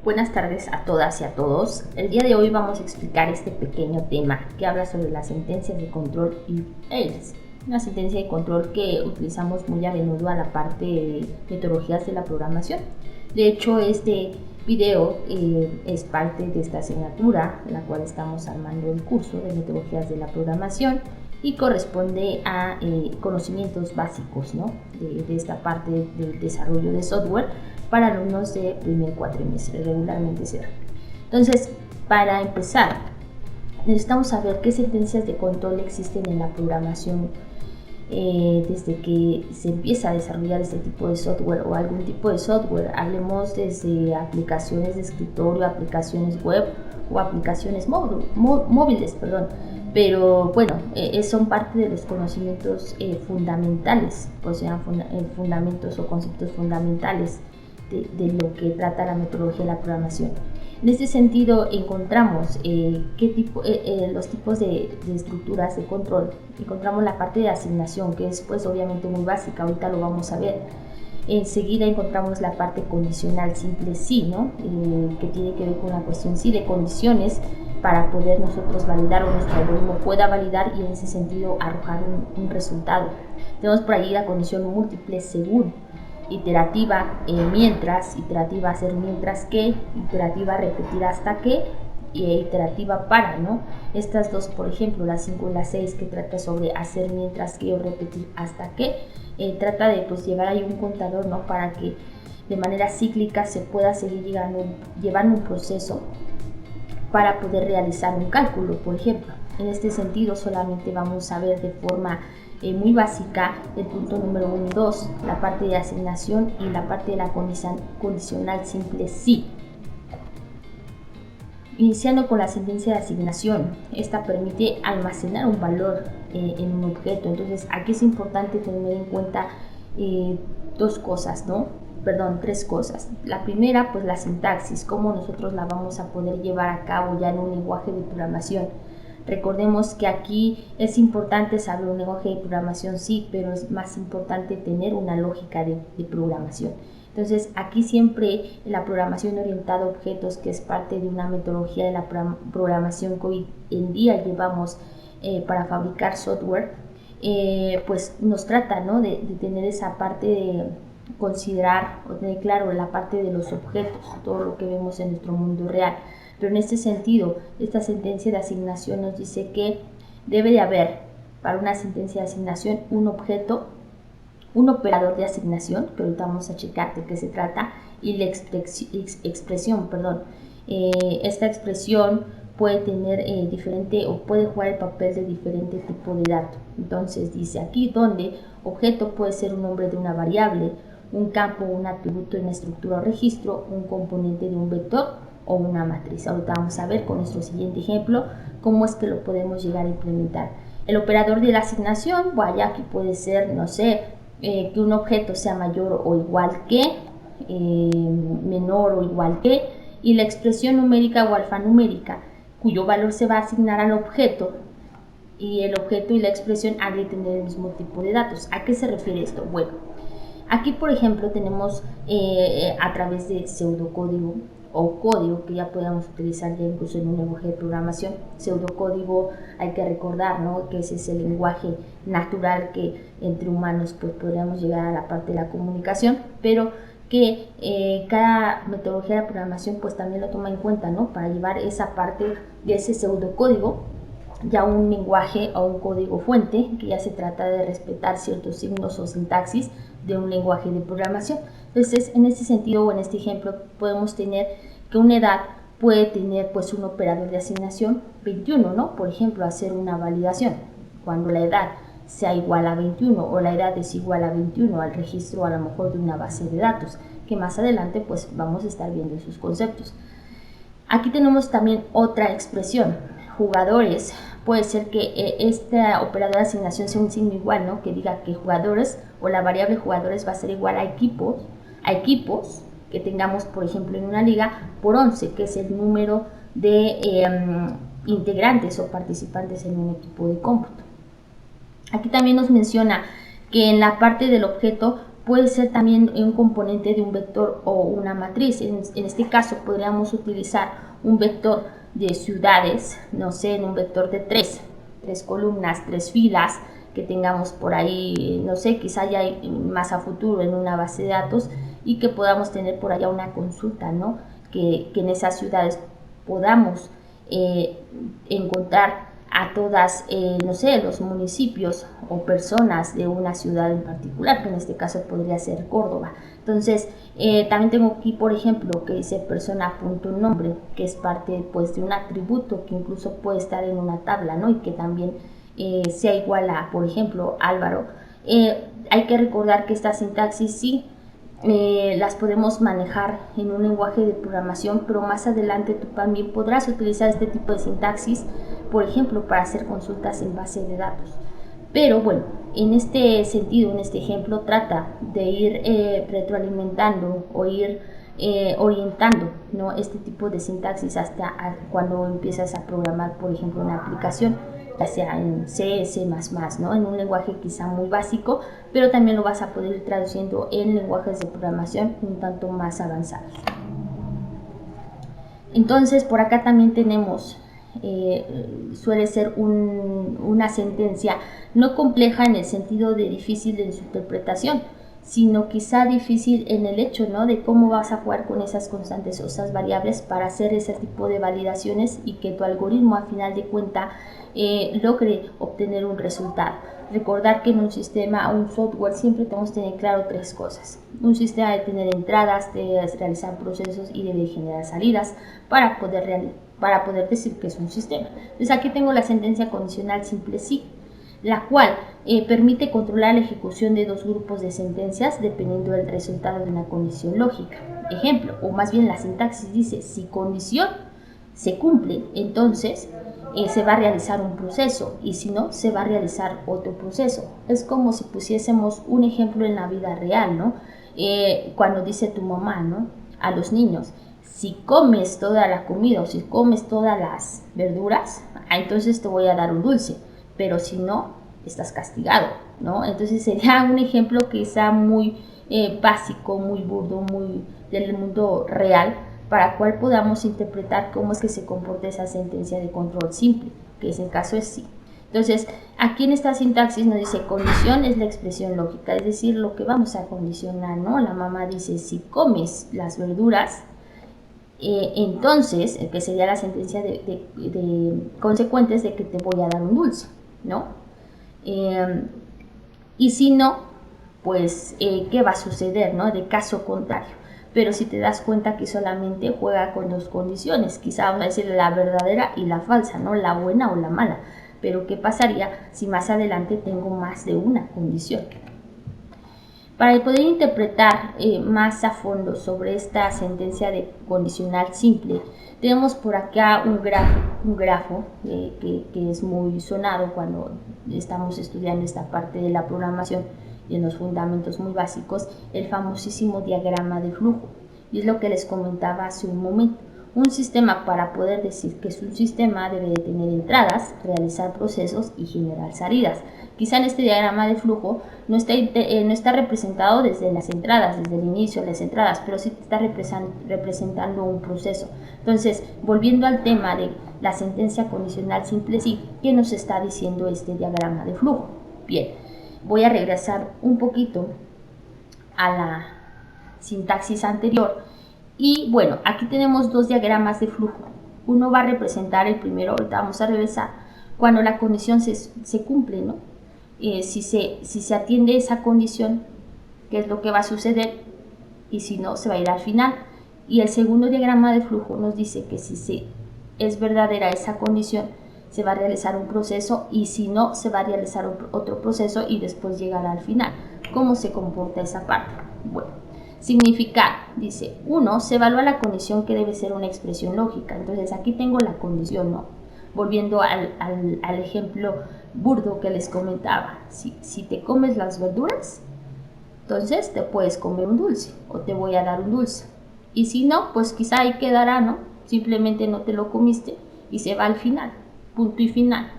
Buenas tardes a todas y a todos. El día de hoy vamos a explicar este pequeño tema que habla sobre las sentencias de control if else. Una sentencia de control que utilizamos muy a menudo a la parte de metodologías de la programación. De hecho, este video es parte de esta asignatura, en la cual estamos armando el curso de metodologías de la programación y corresponde a conocimientos básicos, ¿no? de esta parte del desarrollo de software para alumnos de primer cuatrimestre, regularmente se da. Entonces, para empezar, necesitamos saber qué sentencias de control existen en la programación desde que se empieza a desarrollar este tipo de software o algún tipo de software. Hablemos desde aplicaciones de escritorio, aplicaciones web o aplicaciones móviles, pero bueno, son parte de los conocimientos fundamentales, pues sean fundamentos o conceptos fundamentales de lo que trata la metodología de la programación. En este sentido encontramos los tipos de estructuras de control. Encontramos la parte de asignación, que es pues obviamente muy básica, ahorita lo vamos a ver. Enseguida encontramos la parte condicional simple sí, ¿no? Que tiene que ver con la cuestión sí de condiciones para poder nosotros validar o nuestro algoritmo pueda validar y en ese sentido arrojar un resultado. Tenemos por ahí la condición múltiple según, iterativa mientras, iterativa hacer mientras que, iterativa repetir hasta que, iterativa para, ¿no? Estas dos, por ejemplo, la 5 y la 6, que trata sobre hacer mientras que o repetir hasta que, trata de pues llevar ahí un contador, ¿no? Para que de manera cíclica se pueda seguir llevando un proceso para poder realizar un cálculo, por ejemplo. En este sentido solamente vamos a ver de forma muy básica el punto número 1 y 2, la parte de asignación y la parte de la condicional simple sí. Iniciando con la sentencia de asignación, esta permite almacenar un valor en un objeto. Entonces aquí es importante tener en cuenta tres cosas. La primera, pues la sintaxis, cómo nosotros la vamos a poder llevar a cabo ya en un lenguaje de programación. Recordemos que aquí es importante saber un lenguaje de programación, sí, pero es más importante tener una lógica de programación. Entonces, aquí siempre la programación orientada a objetos, que es parte de una metodología de la programación que hoy en día llevamos para fabricar software, pues nos trata, ¿no? de tener esa parte de considerar o tener claro la parte de los objetos, todo lo que vemos en nuestro mundo real. Pero en este sentido, esta sentencia de asignación nos dice que debe de haber para una sentencia de asignación un objeto, un operador de asignación, que ahorita vamos a checar de qué se trata, y la expresión. Esta expresión puede tener diferente o puede jugar el papel de diferente tipo de dato. Entonces dice aquí donde objeto puede ser un nombre de una variable, un campo, un atributo de una estructura o registro, un componente de un vector o una matriz. Ahorita vamos a ver con nuestro siguiente ejemplo cómo es que lo podemos llegar a implementar. El operador de la asignación, vaya, aquí puede ser, no sé, que un objeto sea mayor o igual que, menor o igual que, y la expresión numérica o alfanumérica, cuyo valor se va a asignar al objeto, y el objeto y la expresión han de tener el mismo tipo de datos. ¿A qué se refiere esto? Bueno, aquí por ejemplo tenemos a través de pseudocódigo o código que ya podemos utilizar ya incluso en un lenguaje de programación. Pseudocódigo, hay que recordar, ¿no? Que ese es el lenguaje natural que entre humanos pues podríamos llegar a la parte de la comunicación, pero que cada metodología de programación pues también lo toma en cuenta, ¿no? Para llevar esa parte de ese pseudocódigo ya un lenguaje o un código fuente, que ya se trata de respetar ciertos signos o sintaxis de un lenguaje de programación. Entonces, en este sentido o en este ejemplo podemos tener que una edad puede tener pues un operador de asignación 21, ¿no? Por ejemplo, hacer una validación. Cuando la edad sea igual a 21 o la edad es igual a 21 al registro a lo mejor de una base de datos, que más adelante pues vamos a estar viendo esos conceptos. Aquí tenemos también otra expresión, jugadores. Puede ser que esta operador de asignación sea un signo igual, ¿no? Que diga que jugadores o la variable jugadores va a ser igual a equipos que tengamos, por ejemplo, en una liga por 11, que es el número de integrantes o participantes en un equipo de cómputo. Aquí también nos menciona que en la parte del objeto puede ser también un componente de un vector o una matriz. En este caso podríamos utilizar un vector de ciudades, no sé, en un vector de tres columnas, tres filas, que tengamos por ahí, no sé, quizá ya más a futuro en una base de datos, y que podamos tener por allá una consulta, ¿no? Que en esas ciudades podamos encontrar a todas, no sé, los municipios o personas de una ciudad en particular, que en este caso podría ser Córdoba. Entonces, también tengo aquí, por ejemplo, que dice persona.nombre, que es parte, pues, de un atributo que incluso puede estar en una tabla, ¿no? Y que también sea igual a, por ejemplo, Álvaro. Hay que recordar que esta sintaxis sí las podemos manejar en un lenguaje de programación, pero más adelante tú también podrás utilizar este tipo de sintaxis, por ejemplo, para hacer consultas en base de datos. Pero bueno, en este sentido, en este ejemplo, trata de ir retroalimentando o ir orientando, ¿no?, este tipo de sintaxis hasta cuando empiezas a programar, por ejemplo, una aplicación, ya sea en C, C++, ¿no?, en un lenguaje quizá muy básico, pero también lo vas a poder ir traduciendo en lenguajes de programación un tanto más avanzados. Entonces, por acá también tenemos, suele ser una sentencia no compleja en el sentido de difícil en su interpretación, sino quizá difícil en el hecho, ¿no?, de cómo vas a jugar con esas constantes o esas variables para hacer ese tipo de validaciones y que tu algoritmo a final de cuenta logre obtener un resultado. Recordar que en un sistema, un software, siempre tenemos que tener claro tres cosas. Un sistema debe tener entradas, debe realizar procesos y debe generar salidas para poder decir que es un sistema. Entonces aquí tengo la sentencia condicional simple sí, la cual permite controlar la ejecución de dos grupos de sentencias dependiendo del resultado de una condición lógica. Ejemplo, o más bien la sintaxis dice, si condición se cumple, entonces se va a realizar un proceso, y si no, se va a realizar otro proceso. Es como si pusiésemos un ejemplo en la vida real, ¿no? Cuando dice tu mamá, ¿no?, a los niños, si comes toda la comida o si comes todas las verduras, entonces te voy a dar un dulce, pero si no, estás castigado, ¿no? Entonces sería un ejemplo quizá muy básico, muy burdo, muy del mundo real, para cual podamos interpretar cómo es que se comporta esa sentencia de control simple, que es el caso es sí. Entonces, aquí en esta sintaxis nos dice condición es la expresión lógica, es decir, lo que vamos a condicionar, ¿no? La mamá dice, si comes las verduras, entonces, que sería la sentencia de consecuentes de que te voy a dar un dulce, ¿no? Y si no, pues, ¿qué va a suceder, no?, de caso contrario. Pero si te das cuenta que solamente juega con dos condiciones, quizá vamos a decir la verdadera y la falsa, ¿no?, la buena o la mala. Pero ¿qué pasaría si más adelante tengo más de una condición? Para poder interpretar más a fondo sobre esta sentencia de condicional simple, tenemos por acá un grafo que es muy sonado cuando estamos estudiando esta parte de la programación y en los fundamentos muy básicos, el famosísimo diagrama de flujo. Y es lo que les comentaba hace un momento. Un sistema, para poder decir que es un sistema, debe de tener entradas, realizar procesos y generar salidas. Quizá en este diagrama de flujo no está representado desde las entradas, desde el inicio de las entradas, pero sí está representando un proceso. Entonces, volviendo al tema de la sentencia condicional simple sí, ¿qué nos está diciendo este diagrama de flujo? Bien, voy a regresar un poquito a la sintaxis anterior. Y bueno, aquí tenemos dos diagramas de flujo. Uno va a representar el primero, ahorita vamos a regresar, cuando la condición se cumple, ¿no? Si se atiende esa condición, ¿qué es lo que va a suceder? Y si no, se va a ir al final. Y el segundo diagrama de flujo nos dice que si es verdadera esa condición, se va a realizar un proceso, y si no, se va a realizar otro proceso y después llegar al final. ¿Cómo se comporta esa parte? Bueno, significar, dice, 1, se evalúa la condición que debe ser una expresión lógica. Entonces aquí tengo la condición, ¿no? Volviendo al ejemplo burdo que les comentaba, si te comes las verduras, entonces te puedes comer un dulce o te voy a dar un dulce. Y si no, pues quizá ahí quedará, ¿no? Simplemente no te lo comiste y se va al final, punto y final.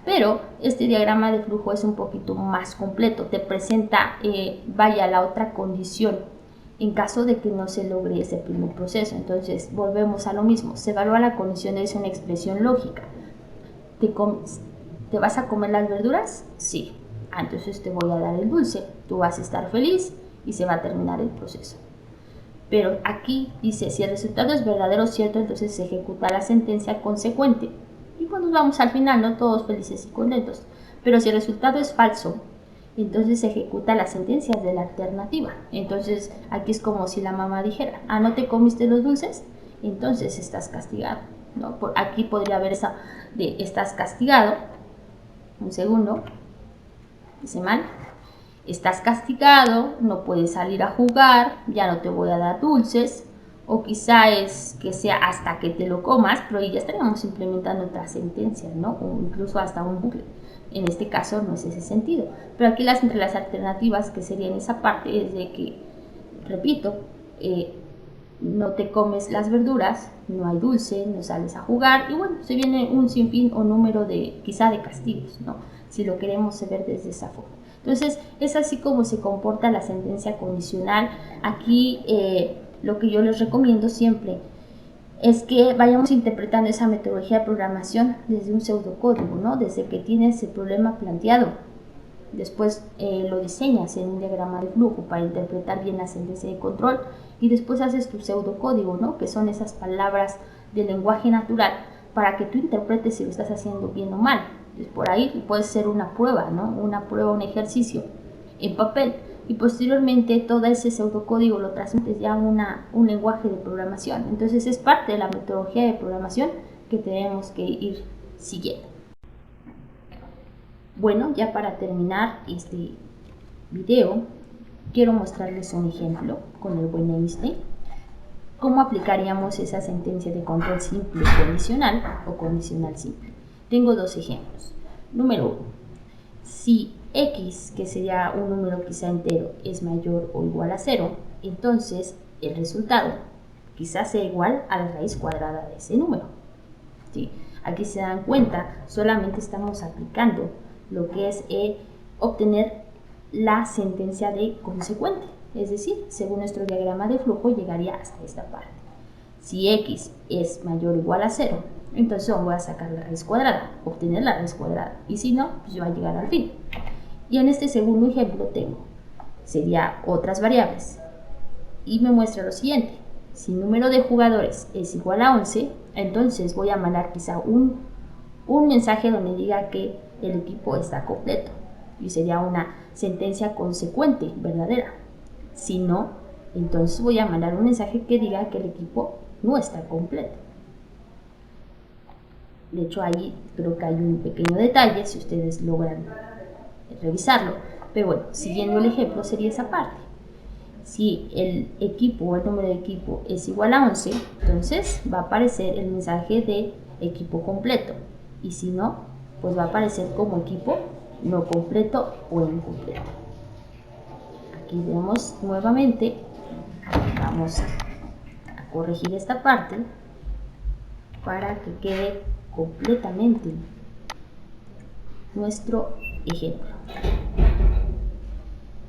Pero este diagrama de flujo es un poquito más completo, te presenta, la otra condición en caso de que no se logre ese primer proceso. Entonces volvemos a lo mismo, se evalúa la condición, es una expresión lógica. ¿Te vas a comer las verduras? Sí. Entonces te voy a dar el dulce, tú vas a estar feliz y se va a terminar el proceso. Pero aquí dice, si el resultado es verdadero o cierto, entonces se ejecuta la sentencia consecuente. Y pues nos vamos al final, ¿no? Todos felices y contentos. Pero si el resultado es falso, entonces se ejecuta la sentencia de la alternativa. Entonces aquí es como si la mamá dijera, ¿no te comiste los dulces? Entonces estás castigado, ¿no? Aquí podría haber esa de estás castigado. Un segundo, dice mal. Estás castigado, no puedes salir a jugar, ya no te voy a dar dulces, o quizá es que sea hasta que te lo comas, pero ya estaríamos implementando otras sentencias, ¿no? O incluso hasta un bucle. En este caso no es ese sentido. Pero aquí entre las alternativas que serían esa parte es de que, repito, no te comes las verduras, no hay dulce, no sales a jugar, y bueno, se viene un sinfín o número quizá de castigos, ¿no? Si lo queremos ver desde esa forma. Entonces, es así como se comporta la sentencia condicional. Aquí lo que yo les recomiendo siempre es que vayamos interpretando esa metodología de programación desde un pseudocódigo, ¿no? Desde que tienes el problema planteado. Después lo diseñas en un diagrama de flujo para interpretar bien la sentencia de control y después haces tu pseudocódigo, ¿no? Que son esas palabras del lenguaje natural para que tú interpretes si lo estás haciendo bien o mal. Entonces, por ahí puede ser una prueba, ¿no? Una prueba, un ejercicio en papel y posteriormente todo ese pseudocódigo lo transmites ya a un lenguaje de programación. Entonces es parte de la metodología de programación que tenemos que ir siguiendo. Bueno, ya para terminar este video, quiero mostrarles un ejemplo con el buen Einstein. ¿Cómo aplicaríamos esa sentencia de control simple condicional o condicional simple? Tengo dos ejemplos. Número 1. Si x, que sería un número quizá entero, es mayor o igual a 0, entonces el resultado quizás sea igual a la raíz cuadrada de ese número. ¿Sí? Aquí se dan cuenta, solamente estamos aplicando lo que es obtener la sentencia de consecuente. Es decir, según nuestro diagrama de flujo llegaría hasta esta parte. Si x es mayor o igual a 0, entonces voy a sacar la raíz cuadrada, obtener la raíz cuadrada. Y si no, pues va a llegar al fin. Y en este segundo ejemplo sería otras variables. Y me muestra lo siguiente. Si el número de jugadores es igual a 11, entonces voy a mandar quizá un mensaje donde diga que el equipo está completo. Y sería una sentencia consecuente, verdadera. Si no, entonces voy a mandar un mensaje que diga que el equipo no está completo. De hecho, ahí creo que hay un pequeño detalle, si ustedes logran revisarlo. Pero bueno, siguiendo el ejemplo sería esa parte. Si el equipo o el número de equipo es igual a 11, entonces va a aparecer el mensaje de equipo completo. Y si no, pues va a aparecer como equipo no completo o incompleto. Aquí vemos nuevamente, vamos a corregir esta parte para que quede completamente nuestro ejemplo.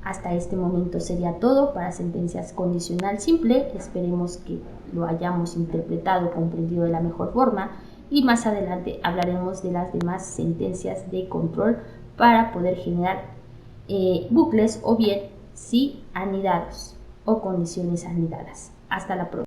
Hasta este momento sería todo para sentencias condicional simple. Esperemos que lo hayamos interpretado, comprendido de la mejor forma y más adelante hablaremos de las demás sentencias de control para poder generar bucles o bien si anidados o condiciones anidadas. Hasta la próxima.